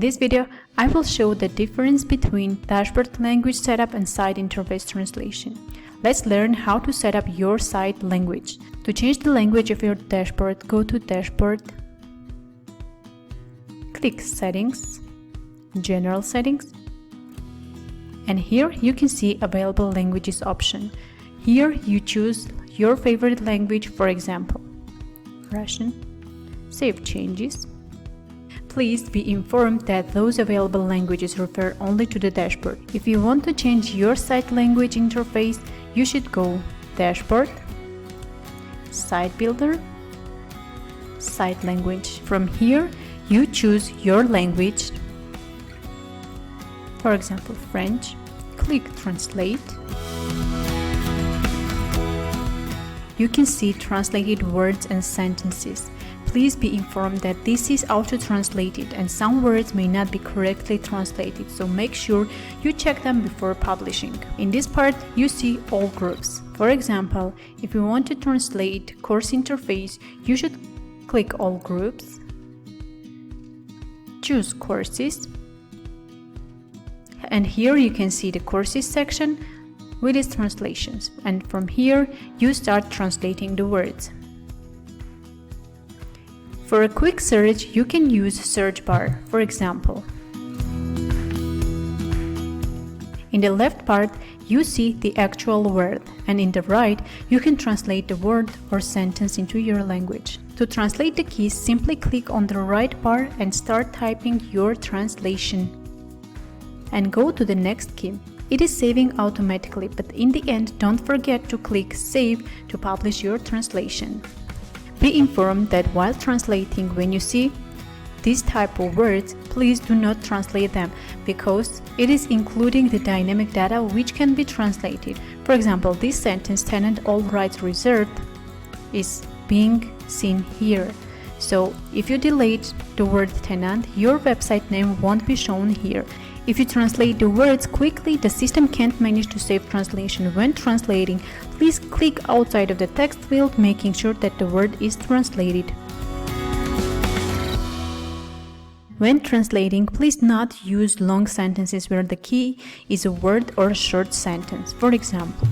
this video, I will show the difference between dashboard language setup and site interface translation. Let's learn how to set up your site language. To change the language of your dashboard, go to Dashboard, click Settings, General Settings, and here you can see Available Languages option. Here you choose your favorite language, for example, Russian. Save changes. Please be informed that those available languages refer only to the dashboard. If you want to change your site language interface, you should go Dashboard, Site Builder, Site Language. From here, you choose your language. For example, French. Click Translate. You can see translated words and sentences. Please be informed that this is auto-translated and some words may not be correctly translated, so make sure you check them before publishing. In this part, you see all groups. For example, if you want to translate course interface, you should click All Groups, choose Courses, and here you can see the Courses section with its translations, and from here you start translating the words. For a quick search, you can use search bar, for example. In the left part, you see the actual word, and in the right, you can translate the word or sentence into your language. To translate the keys, simply click on the right bar and start typing your translation. And go to the next key. It is saving automatically, but in the end, don't forget to click Save to publish your translation. Be informed that while translating, when you see this type of words, please do not translate them because it is including the dynamic data which can be translated. For example, this sentence, tenant all rights reserved, is being seen here. So if you delete the word tenant, your website name won't be shown here. If you translate the words quickly, the system can't manage to save translation. When translating, please click outside of the text field, making sure that the word is translated. When translating, please not use long sentences where the key is a word or a short sentence. For example,